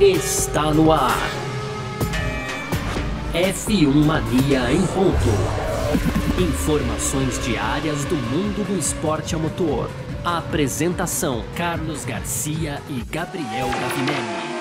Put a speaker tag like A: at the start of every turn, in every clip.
A: está no ar. F1 Mania em ponto. Informações diárias do mundo do esporte a motor. A apresentação: Carlos Garcia e Gabriel Gavinelli.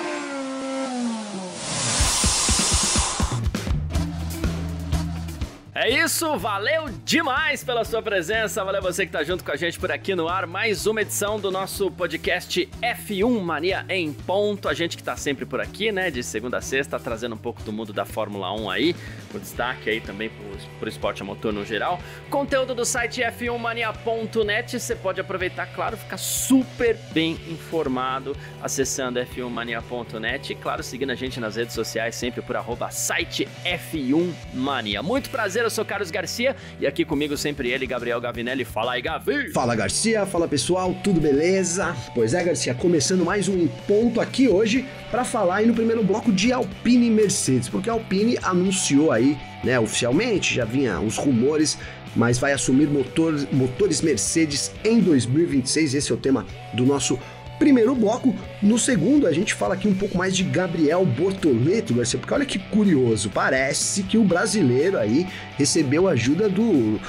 A: É isso, valeu demais pela sua presença, valeu você que tá junto com a gente por aqui no ar, mais uma edição do nosso podcast F1 Mania em ponto, a gente que tá sempre por aqui, né, de segunda a sexta, trazendo um pouco do mundo da Fórmula 1 aí, com destaque aí também pro esporte a motor no geral, conteúdo do site f1mania.net, você pode aproveitar, claro, ficar super bem informado acessando f1mania.net e, claro, seguindo a gente nas redes sociais, sempre por @site F1Mania. Muito prazer, eu sou Carlos Garcia e aqui comigo sempre ele, Gabriel Gavinelli. Fala aí, Gavi!
B: Fala, Garcia, fala pessoal, tudo beleza? Pois é, Garcia, começando mais um ponto aqui hoje para falar aí no primeiro bloco de Alpine e Mercedes, porque a Alpine anunciou aí, né, oficialmente, já vinha os rumores, mas vai assumir motores Mercedes em 2026, esse é o tema do nosso primeiro bloco. No segundo, a gente fala aqui um pouco mais de Gabriel Bortoleto, Garcia, porque olha que curioso, parece que o brasileiro aí recebeu ajuda do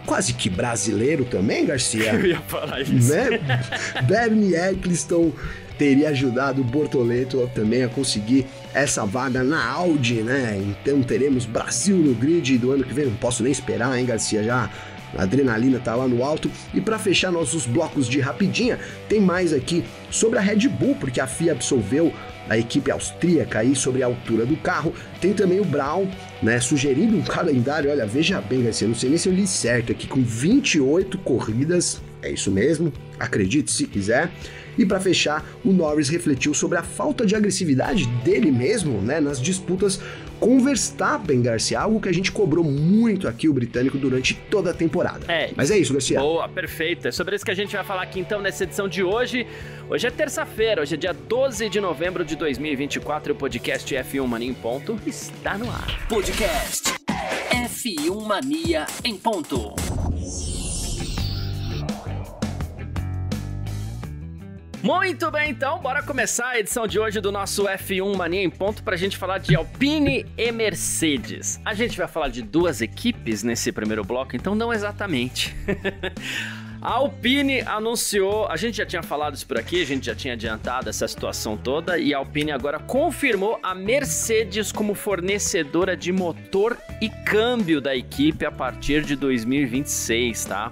B: quase que brasileiro também, Garcia.
A: Eu ia falar isso.
B: Né? Bernie Eccleston teria ajudado o Bortoleto também a conseguir essa vaga na Audi, né? Então teremos Brasil no grid do ano que vem, não posso nem esperar, hein, Garcia, já... A adrenalina tá lá no alto. E para fechar nossos blocos de rapidinha, tem mais aqui sobre a Red Bull, porque a FIA absolveu a equipe austríaca aí sobre a altura do carro. Tem também o Brown, né, sugerindo um calendário, olha, veja bem, Garcia, não sei nem se eu li certo aqui, com 28 corridas, é isso mesmo, acredite se quiser. E para fechar, o Norris refletiu sobre a falta de agressividade dele mesmo, né, nas disputas com o Verstappen, Garcia, algo que a gente cobrou muito aqui o britânico durante toda a temporada. Mas é isso, Garcia.
A: Boa, perfeito. É sobre isso que a gente vai falar aqui então nessa edição de hoje. Hoje é terça-feira, hoje é dia 12 de novembro de 2024 e o podcast F1 Mania em ponto está no ar. Podcast F1 Mania em ponto. Muito bem, então, bora começar a edição de hoje do nosso F1 Mania em ponto pra gente falar de Alpine e Mercedes. A gente vai falar de duas equipes nesse primeiro bloco, então não exatamente. A Alpine anunciou, a gente já tinha falado isso por aqui, a gente já tinha adiantado essa situação toda e a Alpine agora confirmou a Mercedes como fornecedora de motor e câmbio da equipe a partir de 2026, tá?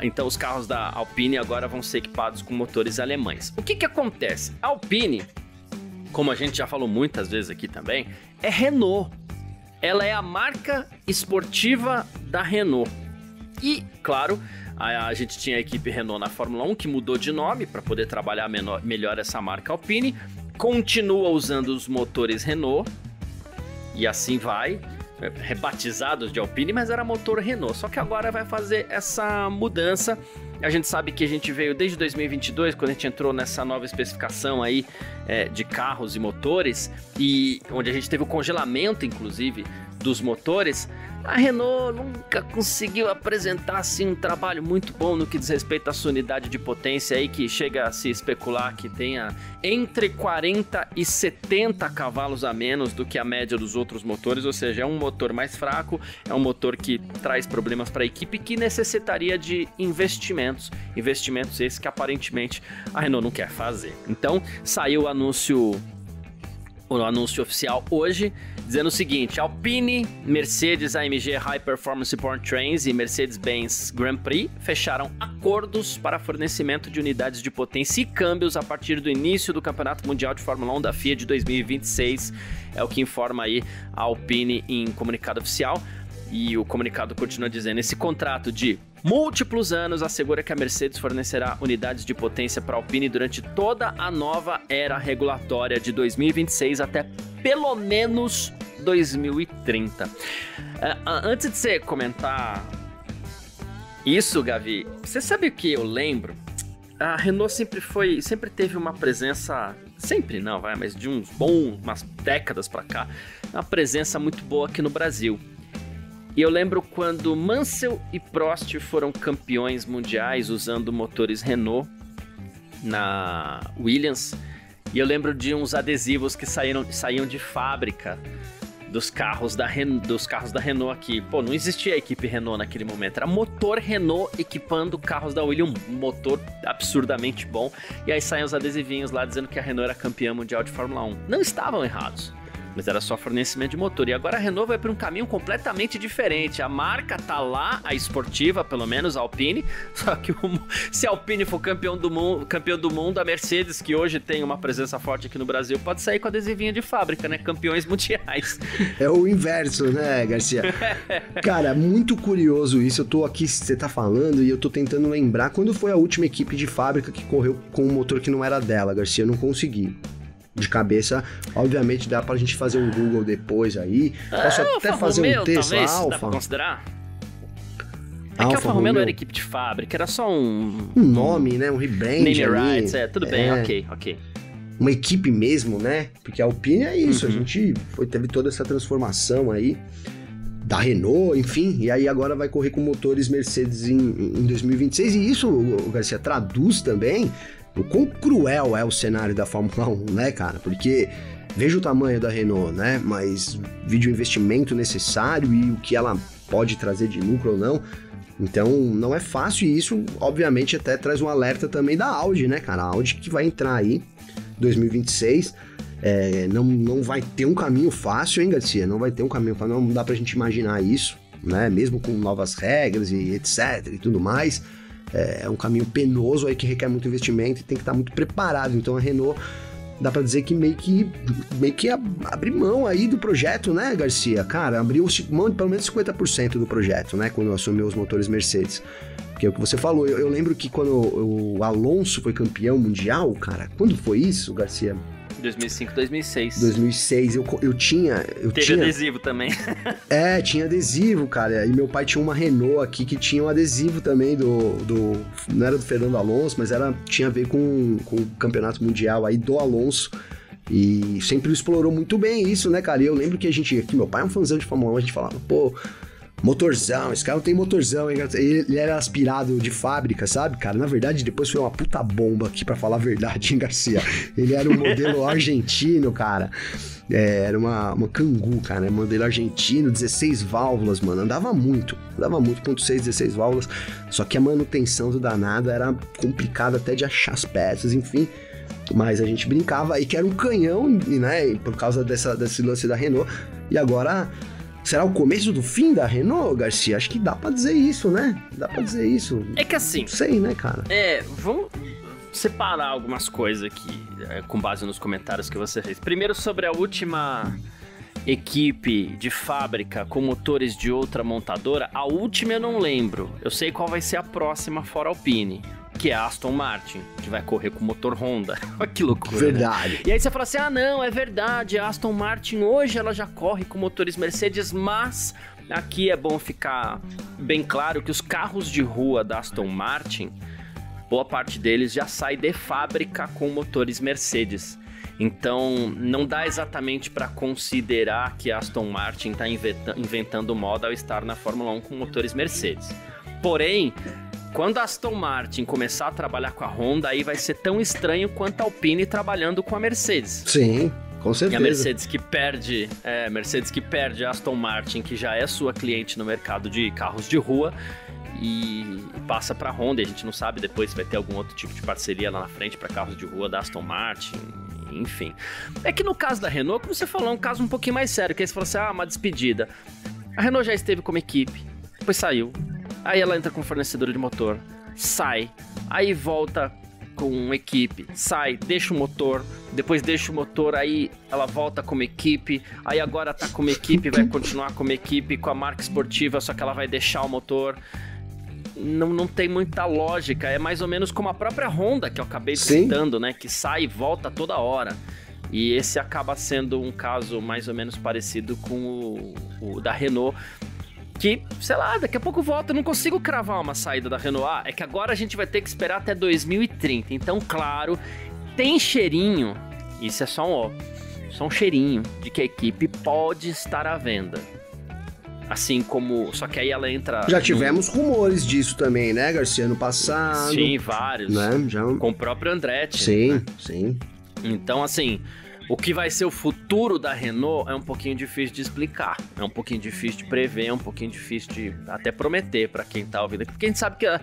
A: Então os carros da Alpine agora vão ser equipados com motores alemães. O que acontece? A Alpine, como a gente já falou muitas vezes aqui também, é Renault. Ela é a marca esportiva da Renault. E, claro, a gente tinha a equipe Renault na Fórmula 1 que mudou de nome para poder trabalhar melhor essa marca Alpine. Continua usando os motores Renault e assim vai. Rebatizados de Alpine, mas era motor Renault, só que agora vai fazer essa mudança. A gente sabe que a gente veio desde 2022, quando a gente entrou nessa nova especificação aí de carros e motores, e onde a gente teve o congelamento, inclusive, dos motores. A Renault nunca conseguiu apresentar assim um trabalho muito bom no que diz respeito à sua unidade de potência aí, que chega a se especular que tenha entre 40 e 70 cavalos a menos do que a média dos outros motores, ou seja, é um motor mais fraco, é um motor que traz problemas para a equipe, que necessitaria de investimentos esses que aparentemente a Renault não quer fazer. Então saiu o anúncio oficial hoje, dizendo o seguinte: Alpine, Mercedes AMG High Performance Powertrains e Mercedes-Benz Grand Prix fecharam acordos para fornecimento de unidades de potência e câmbios a partir do início do Campeonato Mundial de Fórmula 1 da FIA de 2026. É o que informa aí a Alpine em comunicado oficial. E o comunicado continua dizendo: esse contrato de múltiplos anos assegura que a Mercedes fornecerá unidades de potência para a Alpine durante toda a nova era regulatória de 2026 até pelo menos 2030. Antes de você comentar isso, Gavi, você sabe o que eu lembro? A Renault sempre teve uma presença, sempre não, mas de umas décadas para cá, uma presença muito boa aqui no Brasil. E eu lembro quando Mansell e Prost foram campeões mundiais usando motores Renault na Williams, E eu lembro de uns adesivos que saíam de fábrica dos carros da Renault aqui. Pô, não existia a equipe Renault naquele momento. Era motor Renault equipando carros da Williams. Um motor absurdamente bom. E aí saíam os adesivinhos lá dizendo que a Renault era campeã mundial de Fórmula 1. Não estavam errados, mas era só fornecimento de motor. E agora a Renault vai para um caminho completamente diferente. A marca tá lá, a esportiva, pelo menos, a Alpine. Só que se a Alpine for campeão do mundo, a Mercedes, que hoje tem uma presença forte aqui no Brasil, pode sair com adesivinho de fábrica, né? Campeões mundiais.
B: É o inverso, né, Garcia? Cara, muito curioso isso. Eu tô aqui, você tá falando, e eu tô tentando lembrar quando foi a última equipe de fábrica que correu com um motor que não era dela, Garcia. Eu não consegui. De cabeça, obviamente dá pra gente fazer um Google depois aí. Posso até fazer um texto,
A: talvez,
B: Alfa.
A: dá pra considerar? É que a Alfa Romeo não era equipe de fábrica, era só um
B: nome, né? Um rebrand.
A: Name rights, tudo bem, ok.
B: Uma equipe mesmo, né? Porque a Alpine é isso, a gente teve toda essa transformação aí da Renault, enfim, e aí agora vai correr com motores Mercedes em 2026, e isso, Garcia, traduz também o quão cruel é o cenário da Fórmula 1, né, cara? Porque veja o tamanho da Renault, né? Mas vídeo investimento necessário e o que ela pode trazer de lucro ou não. Então, não é fácil, e isso, obviamente, até traz um alerta também da Audi, né, cara? A Audi que vai entrar aí, 2026, não vai ter um caminho fácil, hein, Garcia? Não vai ter um caminho fácil, não dá pra gente imaginar isso, né? Mesmo com novas regras e etc e tudo mais. É um caminho penoso aí que requer muito investimento e tem que estar muito preparado. Então a Renault, dá pra dizer que meio que abre mão aí do projeto, né, Garcia? Cara, abriu mão de pelo menos 50% do projeto, né, quando assumiu os motores Mercedes. Porque é o que você falou, eu lembro que quando o Alonso foi campeão mundial, cara, quando foi isso, Garcia?
A: 2005, 2006.
B: 2006, eu tinha...
A: Teve adesivo também.
B: Tinha adesivo, cara. E meu pai tinha uma Renault aqui que tinha um adesivo também não era do Fernando Alonso, mas tinha a ver com o campeonato mundial aí do Alonso. E sempre explorou muito bem isso, né, cara? E eu lembro que meu pai é um fãzão de Fórmula 1, a gente falava, pô, motorzão, esse cara não tem motorzão, hein? Ele era aspirado de fábrica, sabe, cara? Na verdade, depois foi uma puta bomba aqui, pra falar a verdade, hein, Garcia? Ele era um modelo argentino, cara. Era uma Kangoo, cara, modelo argentino, 16 válvulas, mano. Andava muito, 0.6, 16 válvulas. Só que a manutenção do danado era complicada até de achar as peças, enfim. Mas a gente brincava aí que era um canhão, né? Por causa desse lance da Renault. E agora... Será o começo do fim da Renault, Garcia? Acho que dá pra dizer isso, né? Dá pra dizer isso.
A: É que assim...
B: Não sei, né, cara?
A: Vamos separar algumas coisas aqui, com base nos comentários que você fez. Primeiro, sobre a última equipe de fábrica com motores de outra montadora. A última eu não lembro. Eu sei qual vai ser a próxima fora Alpine, que é a Aston Martin, que vai correr com motor Honda. Olha que loucura,
B: verdade.
A: Né? E aí você fala assim, não, é verdade, a Aston Martin hoje ela já corre com motores Mercedes, mas aqui é bom ficar bem claro que os carros de rua da Aston Martin, boa parte deles já sai de fábrica com motores Mercedes. Então, não dá exatamente para considerar que a Aston Martin está inventando moda ao estar na Fórmula 1 com motores Mercedes. Porém, quando a Aston Martin começar a trabalhar com a Honda, aí vai ser tão estranho quanto a Alpine trabalhando com a Mercedes.
B: Sim, com certeza.
A: E a Mercedes que perde a Aston Martin, que já é sua cliente no mercado de carros de rua, e passa para a Honda. E a gente não sabe depois se vai ter algum outro tipo de parceria lá na frente para carros de rua da Aston Martin, enfim. É que no caso da Renault, como você falou, é um caso um pouquinho mais sério, que aí você falou assim, uma despedida. A Renault já esteve como equipe, depois saiu. Aí ela entra com fornecedor de motor, sai, aí volta com equipe, sai, deixa o motor, depois deixa o motor, aí ela volta como equipe, aí agora tá como equipe, vai continuar como equipe com a marca esportiva, só que ela vai deixar o motor. Não tem muita lógica, é mais ou menos como a própria Honda, que eu acabei citando, né, que sai e volta toda hora. E esse acaba sendo um caso mais ou menos parecido com o da Renault, que, sei lá, daqui a pouco volta, eu não consigo cravar uma saída da Renault. É que agora a gente vai ter que esperar até 2030. Então, claro, tem cheirinho, isso é só um cheirinho de que a equipe pode estar à venda. Assim como, só que aí ela entra...
B: Já tivemos rumores disso também, né, Garcia, no passado.
A: Sim, vários.
B: Né?
A: Com o próprio Andretti.
B: Sim,
A: né?
B: sim.
A: Então, assim, o que vai ser o futuro da Renault é um pouquinho difícil de explicar, é um pouquinho difícil de prever, é um pouquinho difícil de até prometer para quem tá ouvindo aqui, porque a gente sabe que a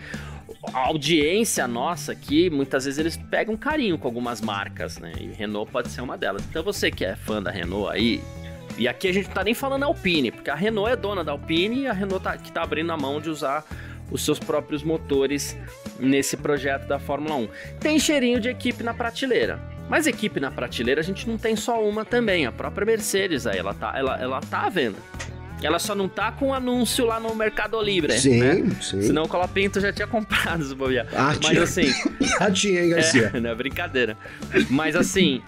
A: audiência nossa aqui, muitas vezes eles pegam carinho com algumas marcas, né? E Renault pode ser uma delas. Então você que é fã da Renault aí, e aqui a gente não tá nem falando Alpine, porque a Renault é dona da Alpine e a Renault que tá abrindo a mão de usar os seus próprios motores nesse projeto da Fórmula 1. Tem cheirinho de equipe na prateleira. Mas equipe na prateleira a gente não tem só uma também. A própria Mercedes aí, ela tá à venda. Ela só não tá com anúncio lá no Mercado Livre,
B: sim,
A: né?
B: Sim.
A: Senão o Colapinto já tinha comprado os bobear. Mas assim...
B: Já tinha, hein, Garcia?
A: Não é brincadeira. Mas assim,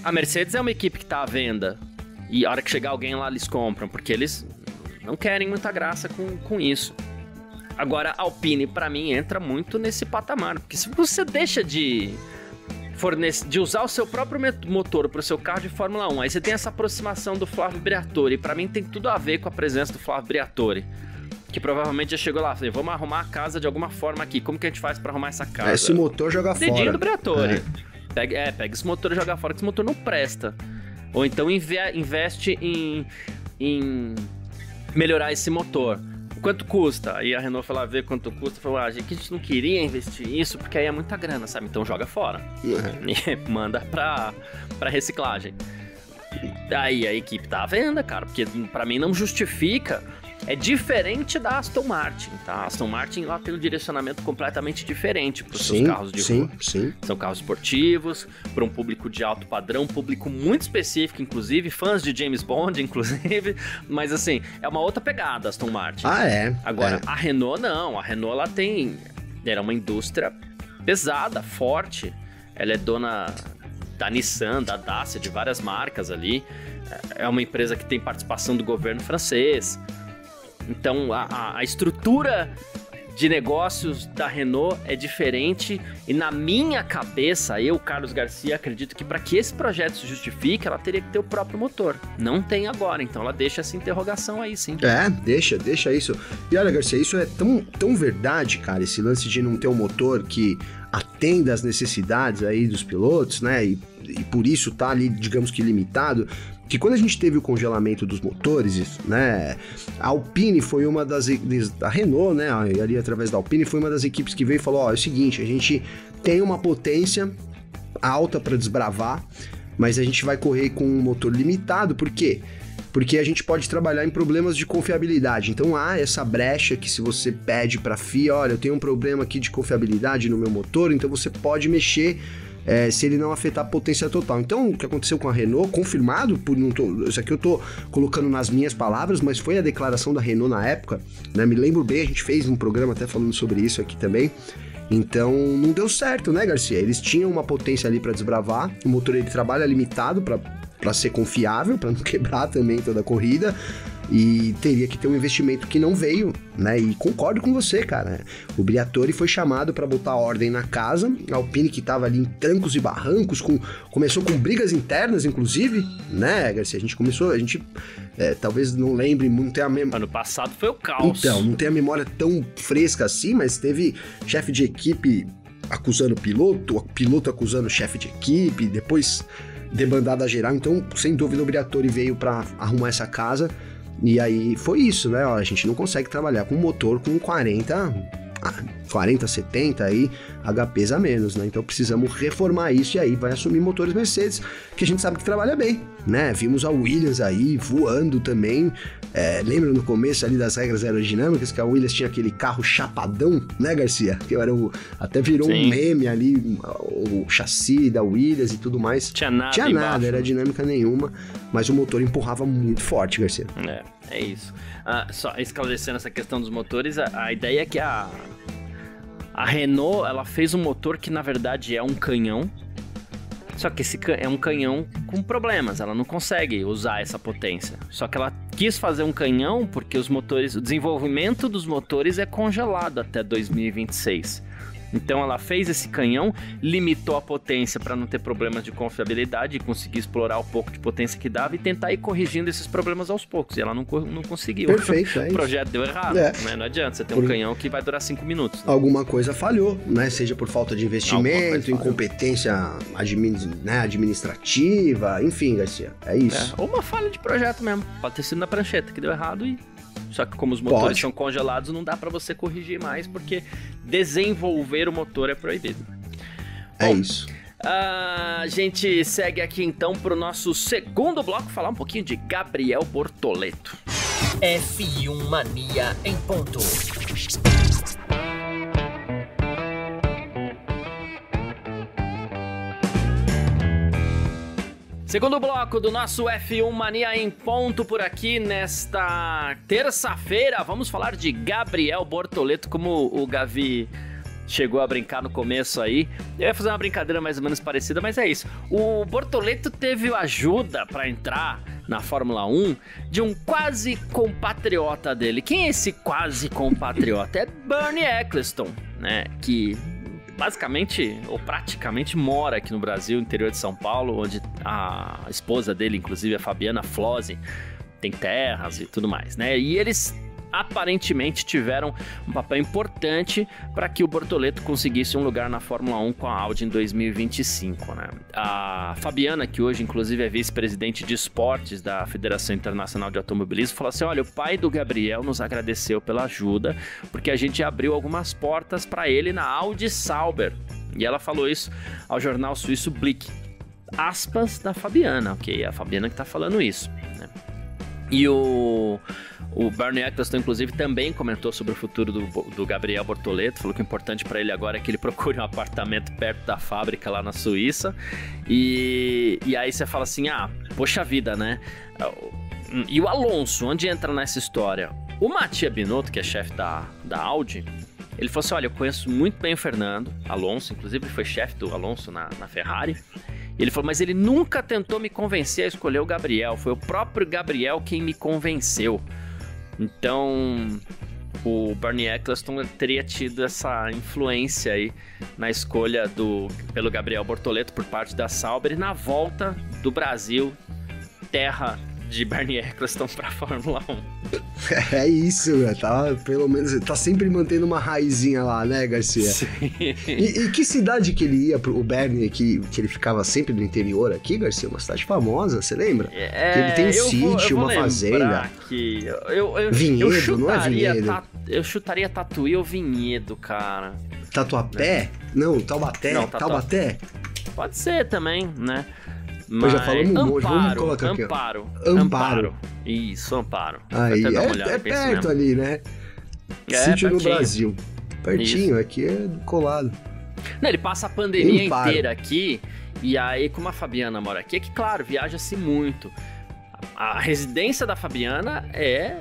A: a Mercedes é uma equipe que tá à venda. E a hora que chegar alguém lá, eles compram. Porque eles não querem muita graça com isso. Agora, a Alpine, pra mim, entra muito nesse patamar. Porque se você deixa de usar o seu próprio motor para o seu carro de Fórmula 1, aí você tem essa aproximação do Flávio Briatore, e para mim tem tudo a ver com a presença do Flávio Briatore, que provavelmente já chegou lá, falei, vamos arrumar a casa de alguma forma aqui, como que a gente faz para arrumar essa casa?
B: Esse motor joga fora.
A: Dedinho do Briatore. Pega esse motor e joga fora, que esse motor não presta. Ou então investe em melhorar esse motor. Quanto custa? Aí a Renault foi lá ver quanto custa, falou, a gente não queria investir isso, porque aí é muita grana, sabe? Então joga fora. E manda pra reciclagem. Aí a equipe tá à venda, cara, porque pra mim não justifica. É diferente da Aston Martin, tá? A Aston Martin lá tem um direcionamento completamente diferente para os seus carros de rua. Sim. São carros esportivos, para um público de alto padrão, um público muito específico, inclusive, fãs de James Bond, inclusive. Mas assim, é uma outra pegada a Aston Martin. Agora, a Renault não. A Renault, ela tem... Era uma indústria pesada, forte. Ela é dona da Nissan, da Dacia, de várias marcas ali. É uma empresa que tem participação do governo francês. Então, a estrutura de negócios da Renault é diferente e na minha cabeça, eu, Carlos Garcia, acredito que para que esse projeto se justifique, ela teria que ter o próprio motor. Não tem agora, então ela deixa essa interrogação aí, sim.
B: Deixa isso. E olha, Garcia, isso é tão verdade, cara, esse lance de não ter um motor que atenda às necessidades aí dos pilotos, né, e por isso tá ali, digamos que limitado, que quando a gente teve o congelamento dos motores, né, a Alpine foi uma das... A Renault, né, ali através da Alpine, foi uma das equipes que veio e falou, é o seguinte, a gente tem uma potência alta para desbravar, mas a gente vai correr com um motor limitado, por quê? Porque a gente pode trabalhar em problemas de confiabilidade. Então há essa brecha que se você pede para a FIA, olha, eu tenho um problema aqui de confiabilidade no meu motor, então você pode mexer se ele não afetar a potência total. Então, o que aconteceu com a Renault, confirmado, isso aqui eu tô colocando nas minhas palavras, mas foi a declaração da Renault na época, né? Me lembro bem, a gente fez um programa até falando sobre isso aqui também. Então, não deu certo, né, Garcia? Eles tinham uma potência ali para desbravar, o motor ele trabalha limitado para ser confiável, para não quebrar também toda a corrida, e teria que ter um investimento que não veio, né? E concordo com você, cara. O Briatore foi chamado para botar ordem na casa, a Alpine que tava ali em trancos e barrancos, começou com brigas internas, inclusive, né, Garcia? A gente talvez não lembre, não tenha a memória.
A: Ano passado foi o caos.
B: Então, não tem a memória tão fresca assim, mas teve chefe de equipe acusando o piloto acusando o chefe de equipe, depois debandada geral. Então, sem dúvida, o Briatore veio para arrumar essa casa. E aí foi isso, né? Ó, a gente não consegue trabalhar com um motor com 40, 70 aí, HPs a menos, né? Então precisamos reformar isso e aí vai assumir motores Mercedes, que a gente sabe que trabalha bem, né? Vimos a Williams aí voando também. Lembra no começo ali das regras aerodinâmicas que a Williams tinha aquele carro chapadão, né, Garcia? Que era até virou um meme ali, o chassi da Williams e tudo mais.
A: Tinha nada,
B: era dinâmica nenhuma, mas o motor empurrava muito forte, Garcia.
A: É isso. Só esclarecendo essa questão dos motores, a ideia é que a Renault, ela fez um motor que na verdade é um canhão, só que esse é um canhão com problemas, ela não consegue usar essa potência. Só que ela quis fazer um canhão porque o desenvolvimento dos motores é congelado até 2026. Então ela fez esse canhão, limitou a potência para não ter problemas de confiabilidade e conseguir explorar o pouco de potência que dava e tentar ir corrigindo esses problemas aos poucos. E ela não conseguiu.
B: Perfeito,
A: O projeto deu errado, né? Não adianta você ter um canhão que vai durar 5 minutos. Né?
B: Alguma coisa falhou, né? Seja por falta de investimento, incompetência administrativa, enfim, Garcia, é isso.
A: Ou uma falha de projeto mesmo. Pode ter sido na prancheta que deu errado e... Só que como os motores são congelados, não dá para você corrigir mais, porque desenvolver o motor é proibido.
B: É isso.
A: A gente segue aqui então pro nosso segundo bloco, falar um pouquinho de Gabriel Bortoleto.
C: F1 Mania em ponto.
A: Segundo bloco do nosso F1 Mania em ponto por aqui nesta terça-feira. Vamos falar de Gabriel Bortoleto, como o Gavi chegou a brincar no começo aí. Eu ia fazer uma brincadeira mais ou menos parecida, mas é isso. O Bortoleto teve ajuda para entrar na Fórmula 1 de um quase compatriota dele. Quem é esse quase compatriota? É Bernie Ecclestone, né? Que... basicamente, ou praticamente, mora aqui no Brasil, interior de São Paulo, onde a esposa dele, inclusive a Fabiana Flose, tem terras e tudo mais, né? E eles aparentemente tiveram um papel importante para que o Bortoleto conseguisse um lugar na Fórmula 1 com a Audi em 2025, né? A Fabiana, que hoje inclusive é vice-presidente de esportes da Federação Internacional de Automobilismo, falou assim: olha, o pai do Gabriel nos agradeceu pela ajuda, porque a gente abriu algumas portas para ele na Audi Sauber. E ela falou isso ao jornal suíço Blick. Aspas da Fabiana, ok? É a Fabiana que tá falando isso, né? E o Bernie Ecclestone, inclusive, também comentou sobre o futuro do Gabriel Bortoleto. Falou que o importante para ele agora é que ele procure um apartamento perto da fábrica lá na Suíça. E aí você fala assim, poxa vida, né? E o Alonso, onde entra nessa história? O Mattia Binotto, que é chefe da Audi, ele falou assim, olha, eu conheço muito bem o Fernando Alonso, inclusive ele foi chefe do Alonso na Ferrari. Ele falou, mas ele nunca tentou me convencer a escolher o Gabriel. Foi o próprio Gabriel quem me convenceu. Então, o Bernie Ecclestone teria tido essa influência aí na escolha pelo Gabriel Bortoleto por parte da Sauber e na volta do Brasil, terra de Bernie Ecclestone para a Fórmula 1.
B: É isso, pelo menos tá sempre mantendo uma raizinha lá, né, Garcia?
A: Sim.
B: E que cidade que ele ia, o Bernie, que ele ficava sempre no interior aqui, Garcia? Uma cidade famosa, você lembra? Que ele tem um sítio, uma fazenda. Vinhedo, não é Vinhedo?
A: Eu chutaria Tatuí ou Vinhedo, cara.
B: Tatuapé? Não, Taubaté?
A: Não,
B: Taubaté?
A: Pode ser também, né?
B: Mas já falamos um monte, vamos colocar aqui.
A: Amparo. Isso, Amparo.
B: Aí, é perto ali, né? Sítio no Brasil. Pertinho, isso. Aqui é colado.
A: Não, ele passa a pandemia inteira aqui, e aí, como a Fabiana mora aqui, é que, claro, viaja-se muito. A residência da Fabiana é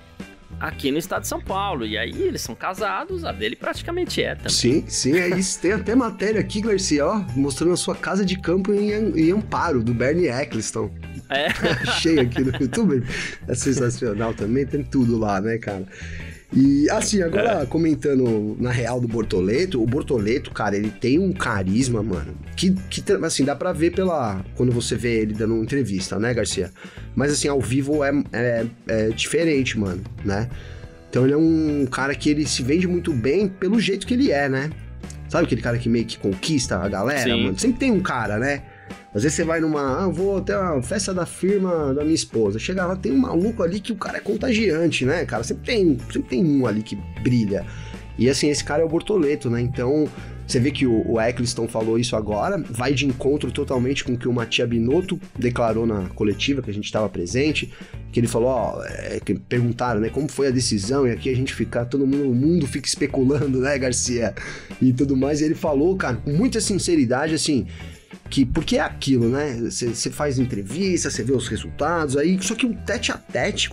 A: aqui no estado de São Paulo, e aí eles são casados, a dele praticamente é também.
B: Sim, é isso. Tem até matéria aqui, Garcia, ó, mostrando a sua casa de campo em Amparo, do Bernie Ecclestone.
A: É.
B: Cheio aqui no YouTube. É sensacional também, tem tudo lá, né, cara? E assim, agora comentando na real do Bortoleto, o Bortoleto, cara, ele tem um carisma, mano, que assim, dá pra ver quando você vê ele dando uma entrevista, né, Garcia? Mas assim, ao vivo é diferente, mano, né? Então ele é um cara que ele se vende muito bem pelo jeito que ele é, né? Sabe aquele cara que meio que conquista a galera,
A: sim,
B: mano? Sempre tem um cara, né? Às vezes você vai eu vou até uma festa da firma da minha esposa. Chega lá, tem um maluco ali que o cara é contagiante, né, cara? Sempre tem um ali que brilha. E assim, esse cara é o Bortoleto, né? Então, você vê que o Ecclestone falou isso agora, vai de encontro totalmente com o que o Mattia Binotto declarou na coletiva, que a gente estava presente, que ele falou, que perguntaram, né, como foi a decisão, e aqui a gente todo mundo fica especulando, né, Garcia? E tudo mais, e ele falou, cara, com muita sinceridade, assim, porque é aquilo, né? Você faz entrevista, você vê os resultados, aí só que o tete a tete,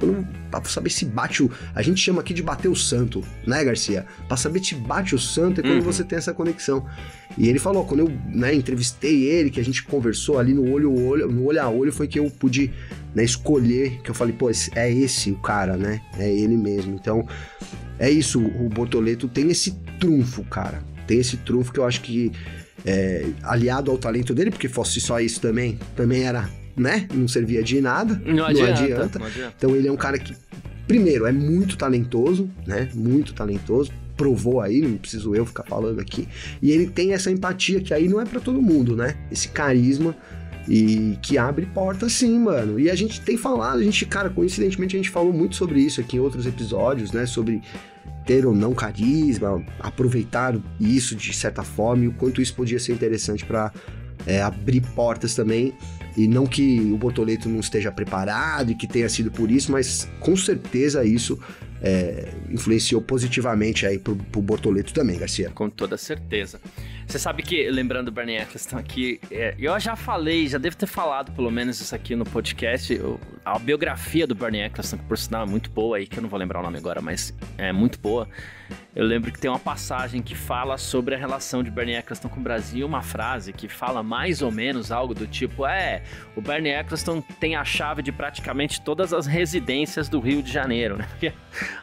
B: pra saber se bate a gente chama aqui de bater o santo, né, Garcia? Pra saber se bate o santo é quando você tem essa conexão. E ele falou, quando eu, né, entrevistei ele, que a gente conversou ali no olho a olho, foi que eu pude, né, escolher, que eu falei, pô, é esse o cara, né? É ele mesmo. Então, é isso, o Bortoleto tem esse trunfo, cara. tem esse trunfo que eu acho que, aliado ao talento dele, porque fosse só isso também era, né? Não servia de nada. Não adianta. Então ele é um cara que, primeiro, é muito talentoso, né? Muito talentoso. Provou aí, não preciso eu ficar falando aqui. E ele tem essa empatia que aí não é pra todo mundo, né? Esse carisma e que abre porta sim, mano. E a gente tem falado, cara, coincidentemente a gente falou muito sobre isso aqui em outros episódios, né? Sobre ter ou não carisma, aproveitar isso de certa forma e o quanto isso podia ser interessante pra abrir portas também. E não que o Bortoleto não esteja preparado e que tenha sido por isso, mas com certeza isso influenciou positivamente aí pro Bortoleto também, Garcia.
A: Com toda certeza. Você sabe que, lembrando do Bernie Eccleston aqui, eu já falei, já devo ter falado pelo menos isso aqui no podcast, a biografia do Bernie Eccleston, que por sinal é muito boa aí, que eu não vou lembrar o nome agora, mas é muito boa. Eu lembro que tem uma passagem que fala sobre a relação de Bernie Eccleston com o Brasil, uma frase que fala mais ou menos algo do tipo, o Bernie Eccleston tem a chave de praticamente todas as residências do Rio de Janeiro, né? Porque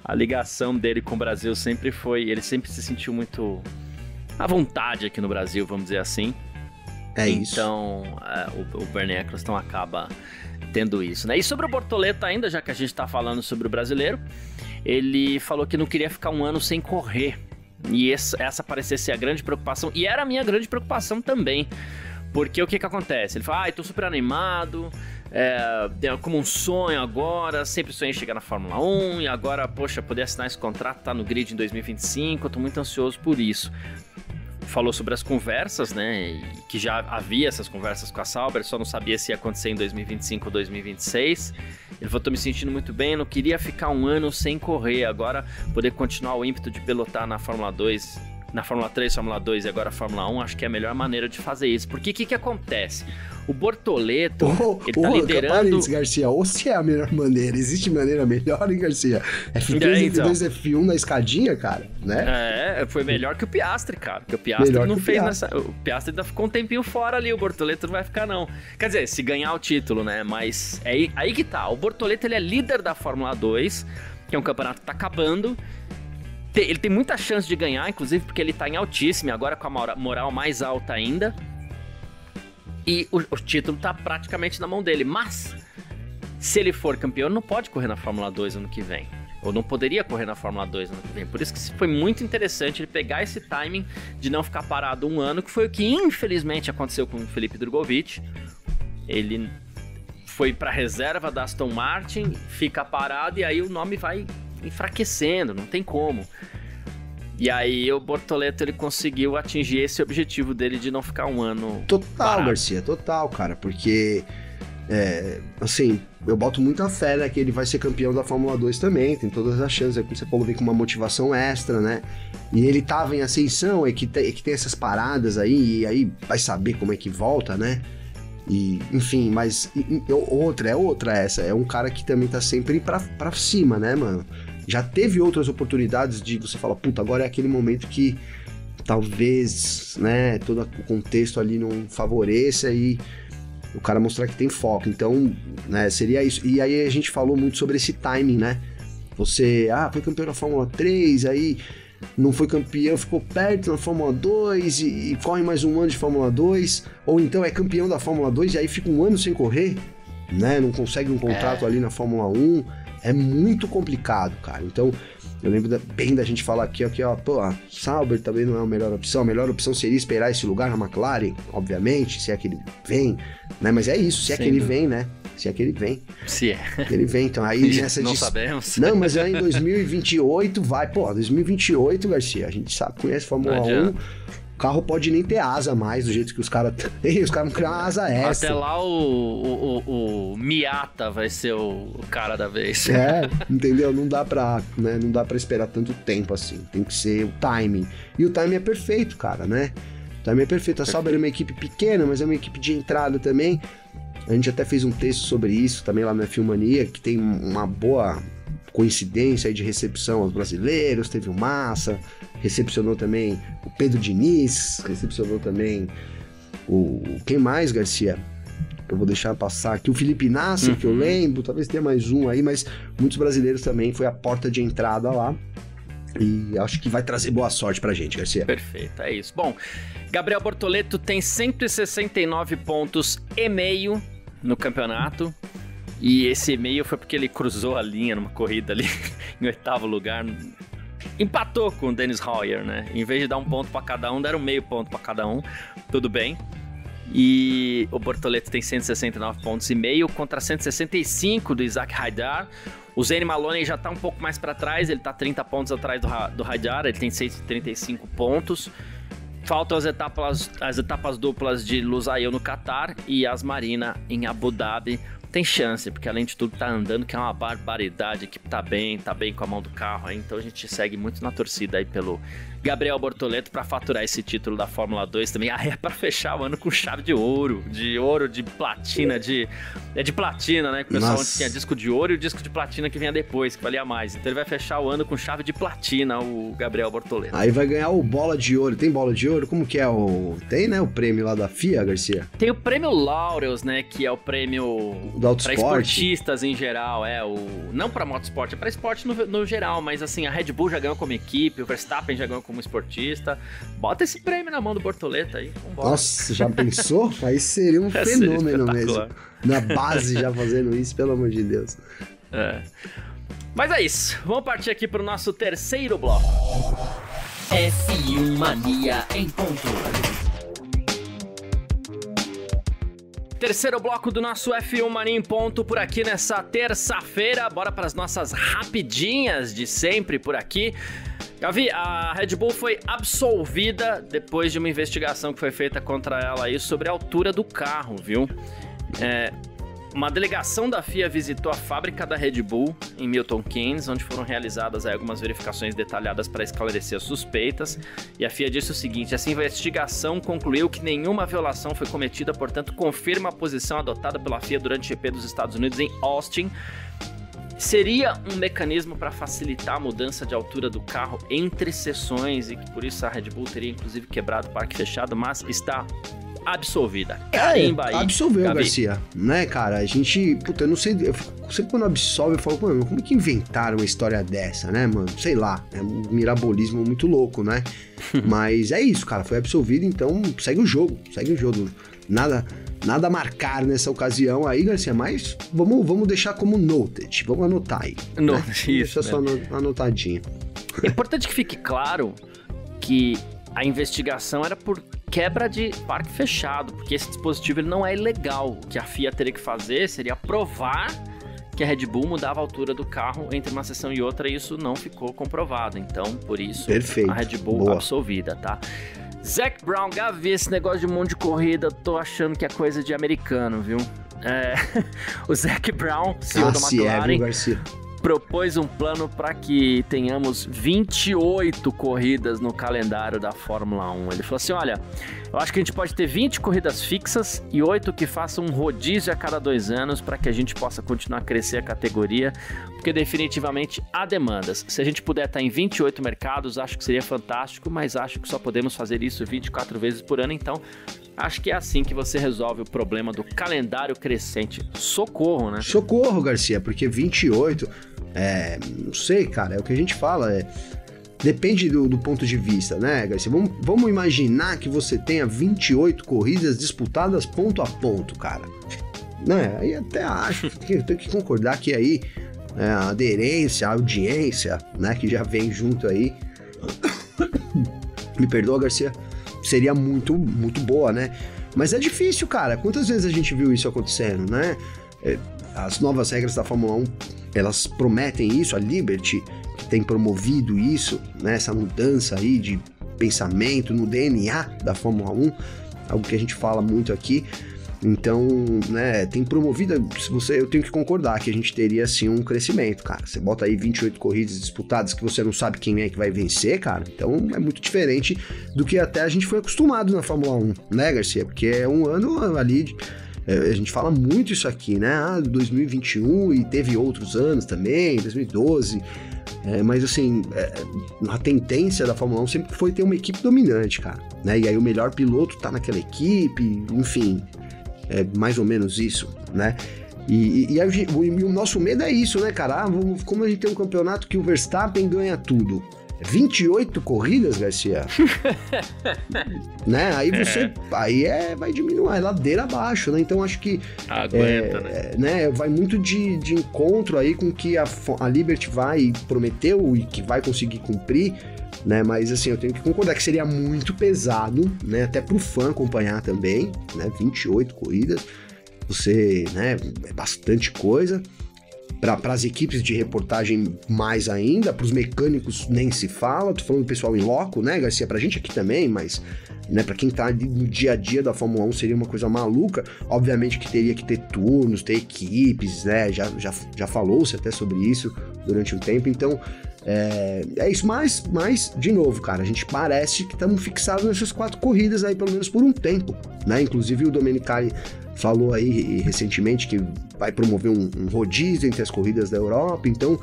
A: a ligação dele com o Brasil sempre foi, ele sempre se sentiu muito à vontade aqui no Brasil, vamos dizer assim.
B: Isso.
A: Então, o Bernie Eccleston acaba tendo isso, né? E sobre o Bortoleto ainda, já que a gente tá falando sobre o brasileiro, ele falou que não queria ficar um ano sem correr. E essa parecia ser a grande preocupação. E era a minha grande preocupação também. Porque o que acontece? Ele fala, tô super animado, como um sonho agora, sempre sonhei em chegar na Fórmula 1, e agora, poxa, poder assinar esse contrato, tá no grid em 2025, eu tô muito ansioso por isso. Falou sobre as conversas, né, e que já havia essas conversas com a Sauber, só não sabia se ia acontecer em 2025 ou 2026. Ele falou, tô me sentindo muito bem, não queria ficar um ano sem correr, agora poder continuar o ímpeto de pilotar na Fórmula 2, na Fórmula 3, Fórmula 2 e agora Fórmula 1, acho que é a melhor maneira de fazer isso. Porque o que acontece? O Bortoleto, ele tá liderando...
B: Garcia, ou se é a melhor maneira, existe maneira melhor, hein, Garcia? F3, F2, F1 na escadinha, cara, né?
A: Foi melhor que o Piastri, cara. Porque o Piastri não fez nessa... O Piastri ainda ficou um tempinho fora ali, o Bortoleto não vai ficar, não. Quer dizer, se ganhar o título, né? Mas aí que tá. O Bortoleto, ele é líder da Fórmula 2, que é um campeonato que tá acabando. Ele tem muita chance de ganhar, inclusive porque ele tá em altíssimo, agora com a moral mais alta ainda. E o título tá praticamente na mão dele. Mas, se ele for campeão, ele não pode correr na Fórmula 2 ano que vem. Ou não poderia correr na Fórmula 2 ano que vem. Por isso que foi muito interessante ele pegar esse timing de não ficar parado um ano, que foi o que infelizmente aconteceu com o Felipe Drugovich. Ele foi pra reserva da Aston Martin, fica parado e aí o nome vai enfraquecendo, não tem como. E aí o Bortoleto, ele conseguiu atingir esse objetivo dele de não ficar um ano
B: total
A: parado.
B: Garcia, total, cara, porque assim, eu boto muita fé, né, que ele vai ser campeão da Fórmula 2 também, tem todas as chances, como você falou, vem com uma motivação extra, né, e ele tava em ascensão, que tem essas paradas aí, e aí vai saber como é que volta, né, e, enfim, mas outra essa, é um cara que também tá sempre pra cima, né, mano. Já teve outras oportunidades de você falar, puta, agora é aquele momento que talvez, né, todo o contexto ali não favoreça e o cara mostrar que tem foco. Então, né, seria isso. E aí a gente falou muito sobre esse timing, né? Você, foi campeão da Fórmula 3, aí não foi campeão, ficou perto na Fórmula 2 e corre mais um ano de Fórmula 2, ou então é campeão da Fórmula 2 e aí fica um ano sem correr, né? Não consegue um contrato ali na Fórmula 1. É muito complicado, cara. Então, eu lembro bem da gente falar aqui, pô, a Sauber também não é a melhor opção. A melhor opção seria esperar esse lugar na McLaren, obviamente, se é que ele vem, né? Mas é isso, se é que ele vem, né? Se é que ele vem.
A: Se é.
B: Ele vem, então aí nessa...
A: Não sabemos.
B: Não, mas aí em 2028 vai, 2028, Garcia, a gente sabe, conhece Fórmula 1... O carro pode nem ter asa mais, do jeito que os caras têm. Os caras vão criar uma asa extra.
A: Até lá o Miata vai ser o cara da vez.
B: Entendeu? Não dá pra esperar tanto tempo assim. Tem que ser o timing. E o timing é perfeito, cara, né? O timing é perfeito. A Sauber é uma equipe pequena, mas é uma equipe de entrada também. A gente até fez um texto sobre isso também lá na F1 Mania, que tem uma boa coincidência aí de recepção aos brasileiros. Teve o Massa, recepcionou também o Pedro Diniz, recepcionou também quem mais, Garcia? Eu vou deixar passar aqui, o Felipe Nasser, que eu lembro, talvez tenha mais um aí, mas muitos brasileiros também, foi a porta de entrada lá. E acho que vai trazer boa sorte pra gente, Garcia.
A: Perfeito, é isso. Bom, Gabriel Bortoleto tem 169 pontos e meio no campeonato. E esse e-mail foi porque ele cruzou a linha numa corrida ali em 8º lugar. Empatou com o Dennis Heuer, né? Em vez de dar um ponto pra cada um, deram meio ponto pra cada um. Tudo bem. E o Bortoleto tem 169 pontos e meio contra 165 do Isaac Haidar. O Zane Maloney já tá um pouco mais pra trás, ele tá 30 pontos atrás do Haidar, ele tem 135 pontos. Faltam as etapas duplas de Lusail no Qatar e Asmarina em Abu Dhabi. Tem chance, porque além de tudo tá andando, que é uma barbaridade, a equipe tá bem com a mão do carro aí, então a gente segue muito na torcida aí pelo Gabriel Bortoleto pra faturar esse título da Fórmula 2 também. É pra fechar o ano com chave de ouro, de platina, de platina, né? Que o pessoal antes tinha disco de ouro e o disco de platina que vinha depois, que valia mais. Então ele vai fechar o ano com chave de platina, o Gabriel Bortoleto.
B: Aí vai ganhar o bola de ouro. Tem bola de ouro? Como que é o... Tem, né? O prêmio lá da FIA, Garcia?
A: Tem o prêmio Laureus, né? Que é o prêmio para esportistas em geral. Não para motosport, é para esporte no geral. Mas assim, a Red Bull já ganhou como equipe, o Verstappen já ganhou como esportista. Bota esse prêmio na mão do Bortoleto aí. Vambora.
B: Nossa, já pensou? Aí seria um fenômeno mesmo. Na base já fazendo isso, pelo amor de Deus.
A: Mas é isso. Vamos partir aqui pro nosso terceiro bloco.
C: F1 Mania em ponto.
A: Terceiro bloco do nosso F1 Mania em ponto por aqui nessa terça-feira. Bora para as nossas rapidinhas de sempre por aqui. Gavi, a Red Bull foi absolvida depois de uma investigação que foi feita contra ela aí sobre a altura do carro, viu? Uma delegação da FIA visitou a fábrica da Red Bull em Milton Keynes, onde foram realizadas aí algumas verificações detalhadas para esclarecer as suspeitas. E a FIA disse o seguinte: essa investigação concluiu que nenhuma violação foi cometida, portanto confirma a posição adotada pela FIA durante o GP dos Estados Unidos em Austin. Seria um mecanismo para facilitar a mudança de altura do carro entre sessões e que por isso a Red Bull teria inclusive quebrado o parque fechado, mas está absolvida. Carimba aí.
B: Absolveu,
A: Gabi.
B: Garcia, né, cara? A gente, puta, eu não sei, sempre quando absolve eu falo, mano, como é que inventaram uma história dessa, né, mano? Sei lá, é um mirabolismo muito louco, né? Mas é isso, cara, foi absolvido, então segue o jogo. Nada a marcar nessa ocasião aí, Garcia, mas vamos deixar como noted, vamos anotar aí.
A: Né?
B: Isso, só anotadinho.
A: É importante que fique claro que a investigação era por quebra de parque fechado, porque esse dispositivo ele não é ilegal. O que a FIA teria que fazer seria provar que a Red Bull mudava a altura do carro entre uma sessão e outra, e isso não ficou comprovado. Então, por isso,
B: perfeito.
A: A Red Bull absolvida, tá? Zac Brown, Gavi, esse negócio de mundo de corrida, tô achando que é coisa de americano, viu? O Zac Brown, CEO da McLaren, propôs um plano para que tenhamos 28 corridas no calendário da Fórmula 1. Ele falou assim, olha, eu acho que a gente pode ter 20 corridas fixas e 8 que façam um rodízio a cada 2 anos para que a gente possa continuar a crescer a categoria, porque definitivamente há demandas. Se a gente puder estar em 28 mercados, acho que seria fantástico, mas acho que só podemos fazer isso 24 vezes por ano, então acho que é assim que você resolve o problema do calendário crescente. Socorro, né?
B: Socorro, Garcia, porque 28... não sei, cara, é o que a gente fala, depende do ponto de vista, né, Garcia? Vamos imaginar que você tenha 28 corridas disputadas ponto a ponto, cara. Né? Aí até acho que eu tenho que concordar que aí a aderência, a audiência, né, que já vem junto aí, me perdoa, Garcia, seria muito, muito boa, né? Mas é difícil, cara. Quantas vezes a gente viu isso acontecendo, né? As novas regras da Fórmula 1, elas prometem isso, a Liberty que tem promovido isso, né, essa mudança aí de pensamento no DNA da Fórmula 1, algo que a gente fala muito aqui. Então, né, tem promovido, eu tenho que concordar que a gente teria sim um crescimento, cara. Você bota aí 28 corridas disputadas que você não sabe quem é que vai vencer, cara, então é muito diferente do que até a gente foi acostumado na Fórmula 1, né, Garcia? Porque é um ano ali... A gente fala muito isso aqui, né? 2021 e teve outros anos também, 2012. Mas assim, a tendência da Fórmula 1 sempre foi ter uma equipe dominante, cara. Né? E aí o melhor piloto tá naquela equipe, enfim, é mais ou menos isso, né? E o nosso medo é isso, né, cara? Como a gente tem um campeonato que o Verstappen ganha tudo. 28 corridas, Garcia. Né? Aí você... Aí vai diminuir, é ladeira abaixo, né? Então acho que...
A: Aguenta,
B: né? Vai muito de encontro aí com que a Liberty prometeu e que vai conseguir cumprir, né? Mas assim, eu tenho que concordar que seria muito pesado, né? Até pro fã acompanhar também, né? 28 corridas. Você, né? É bastante coisa. Para as equipes de reportagem mais ainda, para os mecânicos nem se fala, tô falando do pessoal em loco, né, Garcia, pra gente aqui também, mas, né, para quem tá ali no dia a dia da Fórmula 1 seria uma coisa maluca, obviamente que teria que ter turnos, ter equipes, né, já falou-se até sobre isso durante um tempo, então é isso, mas, de novo, cara, a gente parece que estamos fixados nessas 4 corridas aí, pelo menos por um tempo, né, inclusive o Domenicali falou aí recentemente que vai promover um rodízio entre as corridas da Europa, então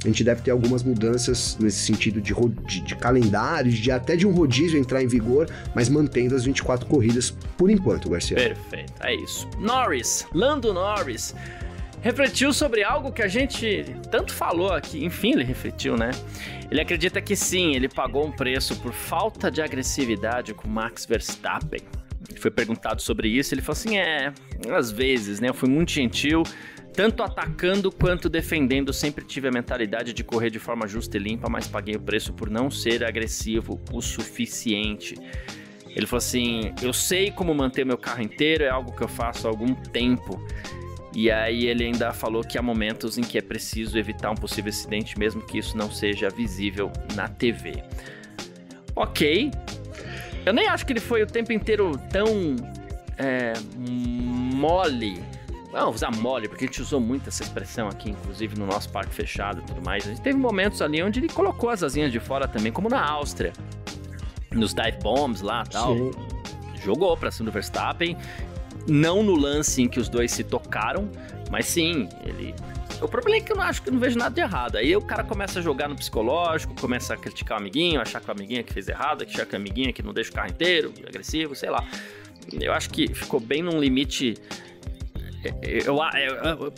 B: a gente deve ter algumas mudanças nesse sentido de calendário, até de um rodízio entrar em vigor, mas mantendo as 24 corridas por enquanto, Garcia.
A: Perfeito, é isso. Lando Norris, refletiu sobre algo que a gente tanto falou aqui, enfim, ele refletiu, né? Ele acredita que sim, ele pagou um preço por falta de agressividade com Max Verstappen. Ele foi perguntado sobre isso, ele falou assim, às vezes, né, eu fui muito gentil, tanto atacando quanto defendendo, sempre tive a mentalidade de correr de forma justa e limpa, mas paguei o preço por não ser agressivo o suficiente. Ele falou assim, eu sei como manter meu carro inteiro, é algo que eu faço há algum tempo. E aí ele ainda falou que há momentos em que é preciso evitar um possível acidente, mesmo que isso não seja visível na TV. Ok. Eu nem acho que ele foi o tempo inteiro tão mole. Vamos usar mole, porque a gente usou muito essa expressão aqui, inclusive no nosso parque fechado e tudo mais. A gente teve momentos ali onde ele colocou as asinhas de fora também, como na Áustria. Nos dive bombs lá e tal. Sim. Jogou pra cima do Verstappen. Não no lance em que os dois se tocaram, mas sim, ele... O problema é que eu não vejo nada de errado. Aí o cara começa a jogar no psicológico, começa a criticar o amiguinho, achar que o amiguinho que fez errado, achar que o amiguinho que não deixa o carro inteiro, agressivo, sei lá. Eu acho que ficou bem num limite... Deixa eu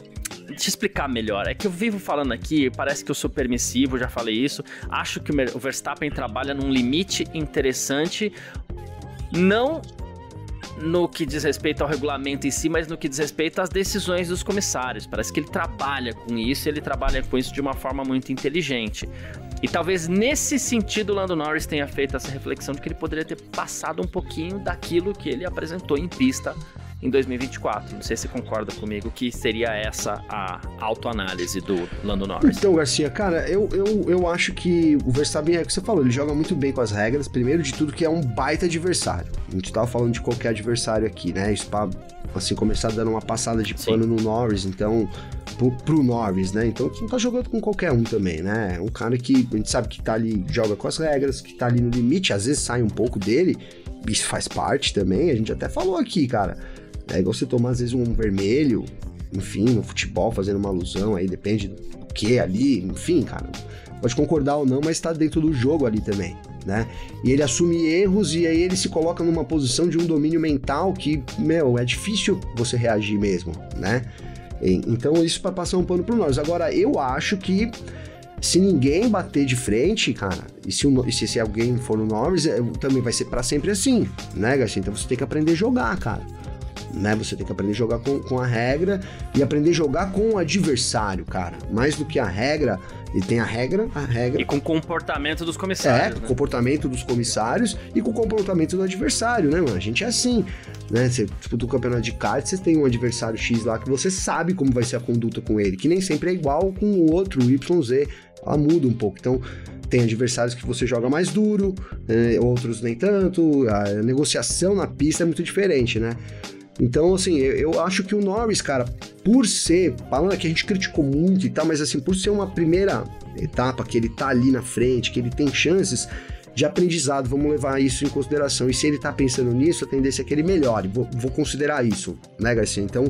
A: explicar melhor. É que eu vivo falando aqui, parece que eu sou permissivo, já falei isso. Acho que o Verstappen trabalha num limite interessante, não no que diz respeito ao regulamento em si, mas no que diz respeito às decisões dos comissários. Parece que ele trabalha com isso, e ele trabalha com isso de uma forma muito inteligente. E talvez nesse sentido o Lando Norris tenha feito essa reflexão de que ele poderia ter passado um pouquinho daquilo que ele apresentou em pista em 2024. Não sei se você concorda comigo que seria essa a autoanálise do Lando Norris.
B: Então, Garcia, cara, eu acho que o Verstappen, é o que você falou, ele joga muito bem com as regras, primeiro de tudo que é um baita adversário. A gente tava falando de qualquer adversário aqui, né? Isso pra, assim, começar dando uma passada de pano no Norris, então, pro Norris, né? Então, você não tá jogando com qualquer um também, né? Um cara que a gente sabe que tá ali, joga com as regras, que tá ali no limite, às vezes sai um pouco dele, isso faz parte também, a gente até falou aqui, cara. É igual você tomar, às vezes, um vermelho, enfim, no futebol, fazendo uma alusão, aí depende do que ali, enfim, cara. Pode concordar ou não, mas tá dentro do jogo ali também, né? E ele assume erros e aí ele se coloca numa posição de um domínio mental que, é difícil você reagir mesmo, né? Então, isso pra passar um pano pro Norris. Agora, eu acho que se ninguém bater de frente, cara, e se alguém for no Norris, também vai ser pra sempre assim, né, Garcia? Então, você tem que aprender a jogar, cara. Né? Você tem que aprender a jogar com a regra e aprender a jogar com o adversário, cara. Mais do que a regra, ele tem a regra...
A: E com o comportamento dos comissários.
B: Com o comportamento dos comissários e com o comportamento do adversário, né, mano? A gente é assim, né? Você disputa o campeonato de kart, você tem um adversário X lá que você sabe como vai ser a conduta com ele, que nem sempre é igual com o outro, o YZ, ela muda um pouco. Então, tem adversários que você joga mais duro, outros nem tanto, a negociação na pista é muito diferente, né? Então, assim, eu acho que o Norris, cara, por ser, falando que a gente criticou muito e tal, mas assim, por ser uma primeira etapa que ele tá ali na frente, que ele tem chances de aprendizado, vamos levar isso em consideração. E se ele tá pensando nisso, a tendência é que ele melhore, vou considerar isso, né, Garcia? Então,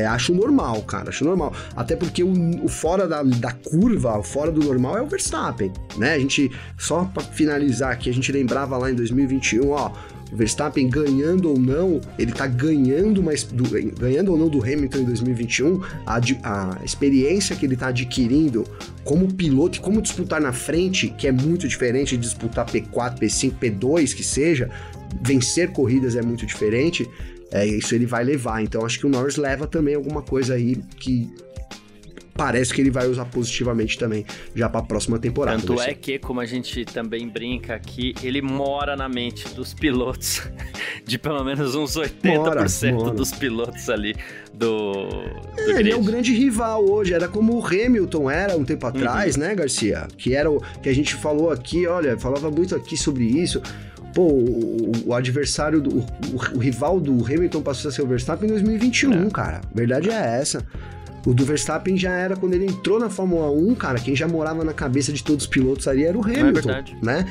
B: acho normal, cara, acho normal. Até porque o fora da curva, o fora do normal é o Verstappen, né? A gente, só pra finalizar aqui, a gente lembrava lá em 2021, ó, Verstappen ganhando ou não, ele tá ganhando, ganhando ou não do Hamilton em 2021, a experiência que ele tá adquirindo como piloto e como disputar na frente, que é muito diferente de disputar P4, P5, P2, que seja, vencer corridas é muito diferente, isso ele vai levar. Então acho que o Norris leva também alguma coisa aí que parece que ele vai usar positivamente também já para a próxima temporada.
A: Tanto é que, como a gente também brinca aqui, ele mora na mente dos pilotos, de pelo menos uns 80% dos pilotos ali do
B: ele
A: grid.
B: É o grande rival hoje, era como o Hamilton era um tempo atrás, né, Garcia? Que era o que a gente falou aqui, olha, falava muito aqui sobre isso. Pô, o adversário, o rival do Hamilton passou a ser o Verstappen em 2021, cara. A verdade é essa. O do Verstappen já era quando ele entrou na Fórmula 1, cara, quem já morava na cabeça de todos os pilotos ali era o Hamilton, né?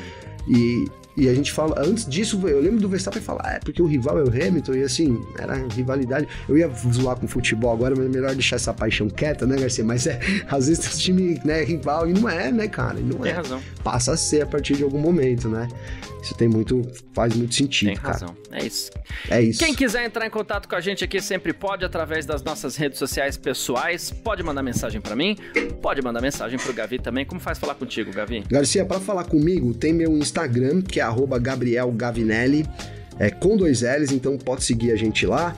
B: E a gente fala, antes disso, eu lembro do Verstappen falar, porque o rival é o Hamilton, e assim, era rivalidade. Eu ia zoar com futebol agora, mas é melhor deixar essa paixão quieta, né, Garcia? Mas às vezes tem um time, né, rival, e não é, né, cara? Não
A: tem
B: é.
A: Razão.
B: Passa a ser a partir de algum momento, né? Isso faz muito sentido,
A: cara. Tem razão, é isso.
B: É isso.
A: Quem quiser entrar em contato com a gente aqui sempre pode, através das nossas redes sociais pessoais. Pode mandar mensagem pra mim, pode mandar mensagem pro Gavi também. Como faz falar contigo, Gavi?
B: Garcia, pra falar comigo, tem meu Instagram, que é @GabrielGavinelli, com 2 L's, então pode seguir a gente lá.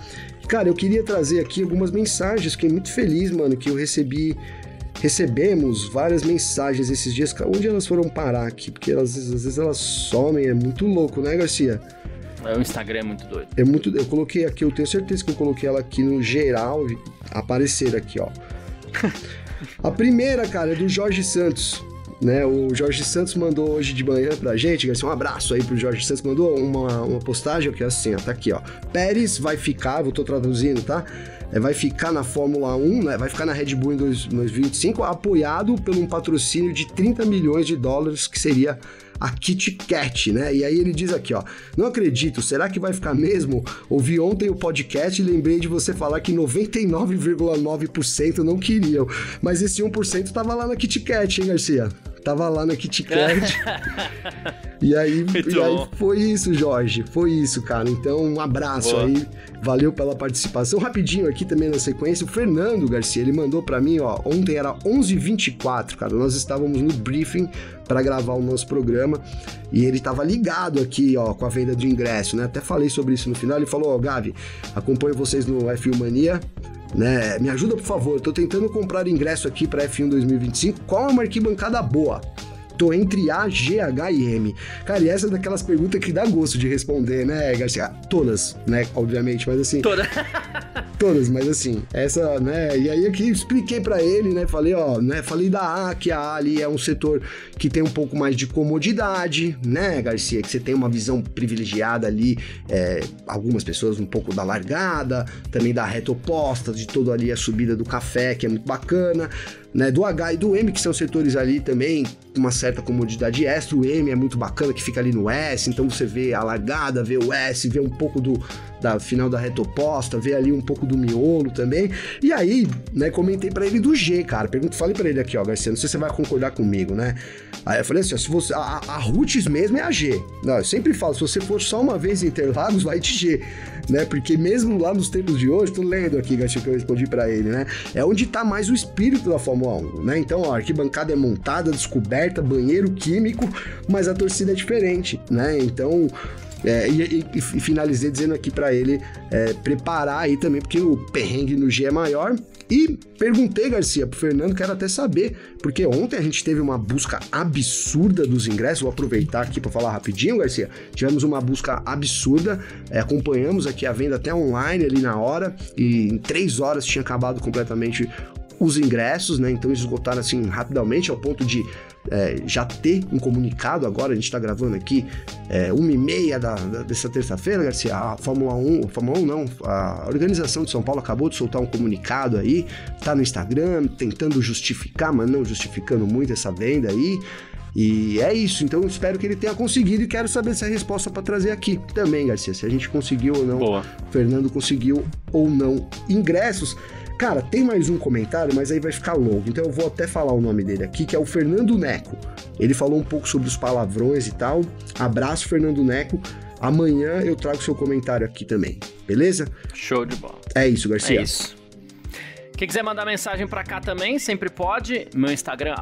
B: Cara, eu queria trazer aqui algumas mensagens, fiquei muito feliz, mano, que eu recebemos várias mensagens esses dias. Onde elas foram parar aqui? Porque às vezes elas somem, é muito louco, né, Garcia?
A: O Instagram é muito doido.
B: Eu coloquei aqui, eu tenho certeza que eu coloquei ela aqui no geral, aparecer aqui, ó. A primeira, cara, é do Jorge Santos, né? O Jorge Santos mandou hoje de manhã pra gente, Garcia, um abraço aí pro Jorge Santos, mandou uma postagem que é assim, ó, tá aqui, ó. Pérez vai ficar, eu tô traduzindo, tá? Vai ficar na Fórmula 1, né? Vai ficar na Red Bull em 2025, apoiado por um patrocínio de $30 milhões, que seria a Kit Kat, né? E aí ele diz aqui, ó, não acredito, será que vai ficar mesmo? Ouvi ontem o podcast e lembrei de você falar que 99,9% não queriam, mas esse 1% tava lá na Kit Kat, hein, Garcia? Tava lá na Kit Kat. E aí foi isso, Jorge. Foi isso, cara. Então, um abraço aí. Valeu pela participação. Rapidinho aqui também na sequência, o Fernando Garcia, ele mandou pra mim, ó, ontem era 11h24, cara. Nós estávamos no briefing para gravar o nosso programa e ele tava ligado aqui, ó, com a venda de ingresso, né? Até falei sobre isso no final. Ele falou, ó, Gavi, acompanho vocês no F1 Mania, né? Me ajuda, por favor. Tô tentando comprar ingresso aqui pra F1 2025. Qual é uma arquibancada boa? Tô entre A, G, H e M. Cara, e essa é daquelas perguntas que dá gosto de responder, né, Garcia? Todas, né, obviamente, mas assim... Todas, mas assim, essa, né, e aí aqui expliquei pra ele, né, falei, ó, né, falei da A, que a A ali é um setor que tem um pouco mais de comodidade, né, Garcia, que você tem uma visão privilegiada ali, algumas pessoas um pouco da largada, também da reta oposta, de toda ali a subida do café, que é muito bacana, né, do H e do M, que são setores ali também com uma certa comodidade extra. O M é muito bacana, que fica ali no S, então você vê a largada, vê o S, vê um pouco da final da reta oposta, vê ali um pouco do miolo também. E aí, né, comentei pra ele do G, cara. Falei pra ele aqui, ó, Garcia, não sei se você vai concordar comigo, né? Aí eu falei assim, ó, se você, a Roots mesmo é a G. Não, eu sempre falo, se você for só uma vez em Interlagos, vai de G, né? Porque mesmo lá nos tempos de hoje, tô lendo aqui, Garcia, que eu respondi pra ele, né? É onde tá mais o espírito da Fórmula 1, né? Então, ó, a arquibancada é montada, descoberta, banheiro químico, mas a torcida é diferente, né? Então... E finalizei dizendo aqui pra ele preparar aí também, porque o perrengue no G é maior. E perguntei, Garcia, pro Fernando, quero até saber, porque ontem a gente teve uma busca absurda dos ingressos. Vou aproveitar aqui pra falar rapidinho, Garcia. Tivemos uma busca absurda, acompanhamos aqui a venda até online ali na hora, e em 3 horas tinha acabado completamente os ingressos, né? Então eles esgotaram assim rapidamente, ao ponto de já ter um comunicado agora. A gente tá gravando aqui 1h30 dessa terça-feira, Garcia. A Fórmula 1 não, a organização de São Paulo acabou de soltar um comunicado aí, tá no Instagram, tentando justificar, mas não justificando muito essa venda aí. E é isso, então eu espero que ele tenha conseguido e quero saber se a resposta para trazer aqui também, Garcia, se a gente conseguiu ou não. Boa. O Fernando conseguiu ou não ingressos. Cara, tem mais um comentário, mas aí vai ficar longo, então eu vou até falar o nome dele aqui, que é o Fernando Neco. Ele falou um pouco sobre os palavrões e tal. Abraço, Fernando Neco. Amanhã eu trago seu comentário aqui também, beleza?
A: Show de bola.
B: É isso, Garcia.
A: É isso. Quem quiser mandar mensagem pra cá também, sempre pode. Meu Instagram,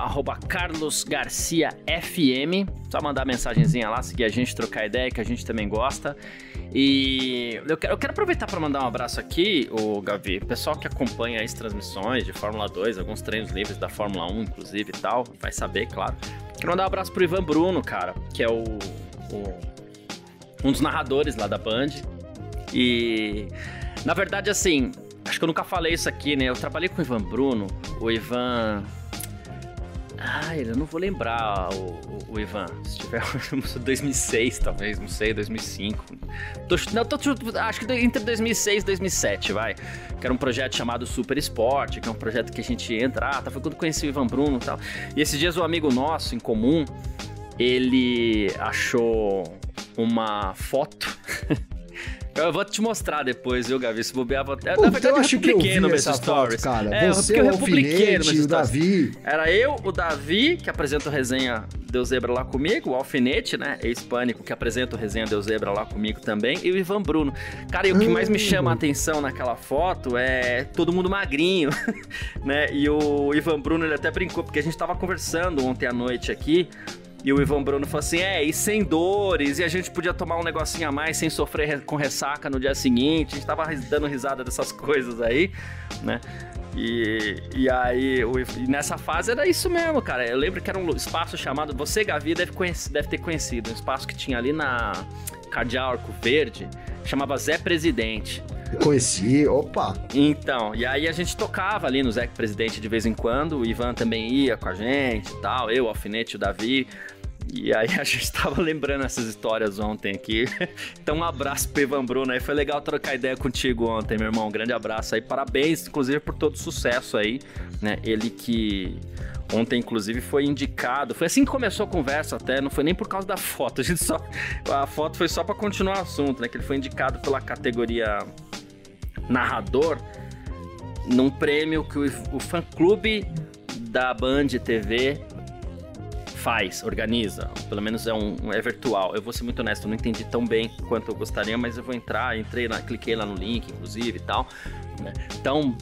A: @carlosgarciafm. Só mandar mensagenzinha lá, seguir a gente, trocar ideia, que a gente também gosta. E eu quero aproveitar para mandar um abraço aqui, o Gavi, o pessoal que acompanha as transmissões de Fórmula 2, alguns treinos livres da Fórmula 1, inclusive, e tal, vai saber, claro. Quero mandar um abraço pro Ivan Bruno, cara, que é um dos narradores lá da Band. E, na verdade, assim, acho que eu nunca falei isso aqui, né? Eu trabalhei com o Ivan Bruno, o Ivan... eu não vou lembrar o Ivan. Se tiver 2006, talvez, não sei, 2005. Acho que entre 2006 e 2007, vai. Que era um projeto chamado Super Esporte, que é um projeto que a gente entra. Foi quando conheci o Ivan Bruno e tal. E esses dias um amigo nosso em comum, ele achou uma foto. Eu vou te mostrar depois, viu, Gavi? Se bobear, na verdade, eu acho que eu vi no meus stories.
B: Foto, cara. Você, o Alfinete, o Davi.
A: Era eu, o Davi, que apresenta o Resenha Deu Zebra lá comigo, o Alfinete, né, ex-pânico, que apresenta o Resenha Deu Zebra lá comigo também, e o Ivan Bruno. Cara, e o que mais me chama a atenção naquela foto é todo mundo magrinho, né? E o Ivan Bruno, ele até brincou, porque a gente tava conversando ontem à noite aqui, e o Ivan Bruno falou assim, e sem dores, e a gente podia tomar um negocinho a mais sem sofrer com ressaca no dia seguinte, a gente tava dando risada dessas coisas aí, né? E aí, nessa fase era isso mesmo, cara. Eu lembro que era um espaço chamado, você, Gavi, deve ter conhecido, um espaço que tinha ali na Cardeal Arco Verde, chamava Zé Presidente.
B: Conheci, opa!
A: Então, e aí a gente tocava ali no Zé Presidente de vez em quando, o Ivan também ia com a gente e tal, eu, o Alfinete, o Davi, e aí a gente tava lembrando essas histórias ontem aqui. Então um abraço pro Ivan Bruno aí, foi legal trocar ideia contigo ontem, meu irmão, um grande abraço aí, parabéns, inclusive, por todo o sucesso aí, né, ele que... Ontem, inclusive, foi indicado. Foi assim que começou a conversa até, não foi nem por causa da foto. A foto foi só pra continuar o assunto, né? Que ele foi indicado pela categoria narrador num prêmio que o fã-clube da Band TV organiza. Pelo menos é virtual. Eu vou ser muito honesto, eu não entendi tão bem quanto eu gostaria, mas eu vou cliquei lá no link, inclusive, e tal, né? Então...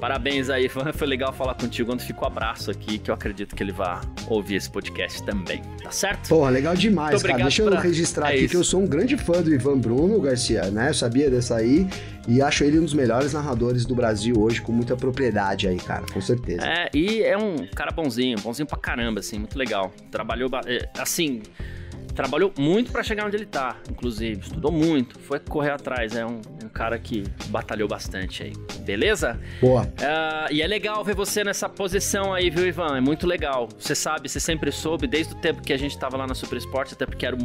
A: Parabéns aí, foi legal falar contigo. Quando fica o abraço aqui, que eu acredito que ele vai ouvir esse podcast também, tá certo?
B: Porra, legal demais, cara. Deixa eu registrar aqui que eu sou um grande fã do Ivan Bruno, Garcia, né? Eu sabia dessa aí e acho ele um dos melhores narradores do Brasil hoje, com muita propriedade aí, cara, com certeza.
A: E é um cara bonzinho pra caramba, assim, muito legal. Trabalhou muito pra chegar onde ele tá, inclusive, estudou muito, foi correr atrás, é um cara que batalhou bastante aí, beleza?
B: Boa.
A: E é legal ver você nessa posição aí, viu, Ivan? É muito legal. Você sabe, você sempre soube, desde o tempo que a gente tava lá na Super Esporte, até porque era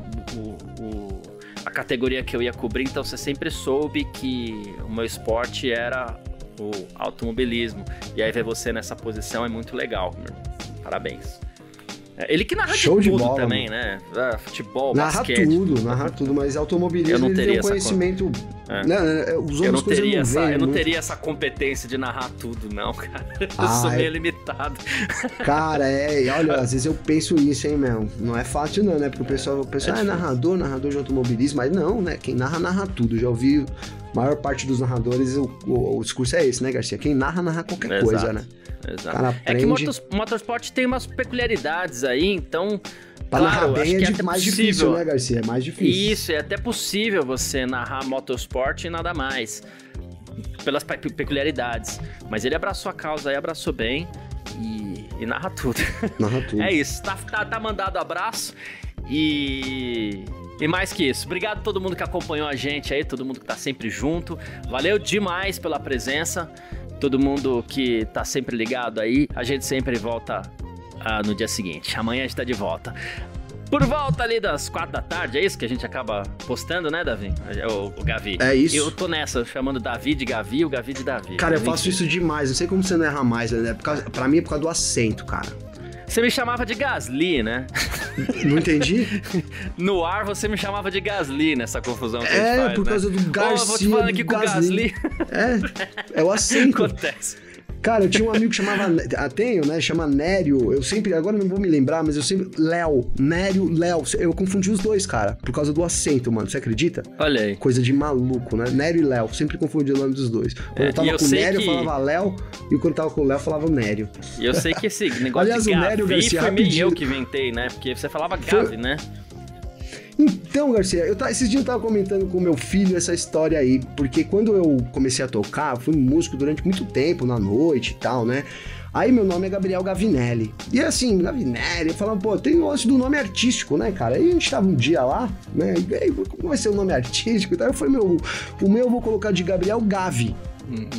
A: a categoria que eu ia cobrir, então você sempre soube que o meu esporte era o automobilismo. E aí ver você nessa posição é muito legal, meu irmão. Parabéns. Ele que narra
B: Show
A: de tudo
B: bola,
A: também, né? Futebol,
B: narra
A: basquete.
B: Narra tudo, mas automobilismo ele tem um conhecimento... Os outros coisas
A: eu não teria essa competência de narrar tudo, não, cara. Eu sou meio limitado.
B: Cara, olha, às vezes eu penso isso, hein, meu? Não é fácil não, né? Porque o pessoal é narrador de automobilismo, mas não, né? Quem narra tudo. Já ouvi a maior parte dos narradores, o discurso é esse, né, Garcia? Quem narra qualquer coisa, né?
A: Exato. É que o motorsport tem umas peculiaridades aí, então...
B: Pra narrar bem é mais difícil, né, Garcia? É mais difícil.
A: Isso, é até possível você narrar motorsport e nada mais, pelas peculiaridades. Mas ele abraçou a causa aí, abraçou bem e narra tudo.
B: Narra tudo.
A: É isso, tá mandado abraço e mais que isso. Obrigado a todo mundo que acompanhou a gente aí, todo mundo que tá sempre junto. Valeu demais pela presença. Todo mundo que tá sempre ligado aí, a gente sempre volta no dia seguinte. Amanhã a gente tá de volta. Por volta ali das 4 da tarde, é isso que a gente acaba postando, né, Davi? O Gavi.
B: É isso.
A: Eu tô nessa, chamando Davi de Gavi e o Gavi de Davi.
B: Cara, eu faço isso demais, não sei como você não erra mais, né? Pra mim é por causa do acento, cara.
A: Você me chamava de Gasly, né?
B: Não entendi?
A: No ar você me chamava de Gasly nessa confusão que a gente faz,
B: por causa do Garcia.
A: Eu vou te falando aqui com o Gasly.
B: É o acento.
A: Acontece.
B: Cara, eu tinha um amigo que chamava... Tenho, né? Chama Nério. Eu sempre... Agora não vou me lembrar, mas eu sempre... Léo. Nério, Léo. Eu confundi os dois, cara. Por causa do acento, mano. Você acredita?
A: Olha aí.
B: Coisa de maluco, né? Nério e Léo. Sempre confundi o nome dos dois. Quando eu tava com o Nério, eu falava Léo. E quando eu tava com o Léo, eu falava Nério.
A: E eu sei que esse negócio
B: aliás,
A: de Gavi
B: o Nério, Garcia,
A: foi meio
B: rapidinho.
A: eu que inventei, né? Porque você falava Gavi, né?
B: Então, Garcia, esses dias eu tava comentando com meu filho essa história aí, porque quando eu comecei a tocar, eu fui músico durante muito tempo, na noite e tal, né? Aí meu nome é Gabriel Gavinelli. E assim, Gavinelli, eu falava, pô, tem o negócio do nome artístico, né, cara? Aí a gente tava um dia lá, né? E aí, como vai ser o nome artístico e tal? Eu falei, o meu eu vou colocar de Gabriel Gavi.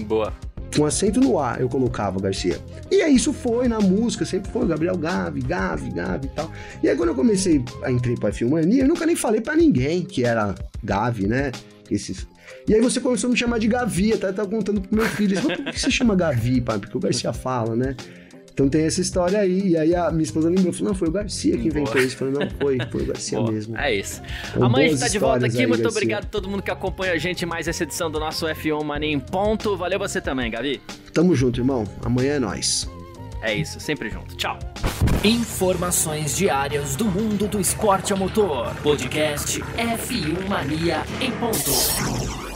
A: Boa.
B: Com acento no A, eu colocava, Garcia. E aí isso foi na música, sempre foi Gabriel Gavi e tal. E aí quando eu comecei a entrar pra F1 Mania, eu nunca nem falei pra ninguém que era Gavi, né? E aí você começou a me chamar de Gavi, até tava contando pro meu filho. Por que você chama Gavi, pai? Porque o Garcia fala, né? Então tem essa história aí. E aí a minha esposa lembrou, falou, não, foi o Garcia que inventou isso. Eu falei, não, foi o Garcia mesmo.
A: É isso.
B: Então,
A: Amanhã a gente tá de volta aqui.
B: Aí,
A: muito
B: Garcia.
A: obrigado a todo mundo que acompanha a gente mais essa edição do nosso F1 Mania em Ponto. Valeu você também, Gavi.
B: Tamo junto, irmão. Amanhã é nóis.
A: É isso, sempre junto. Tchau.
C: Informações diárias do mundo do esporte a motor. Podcast F1 Mania em ponto.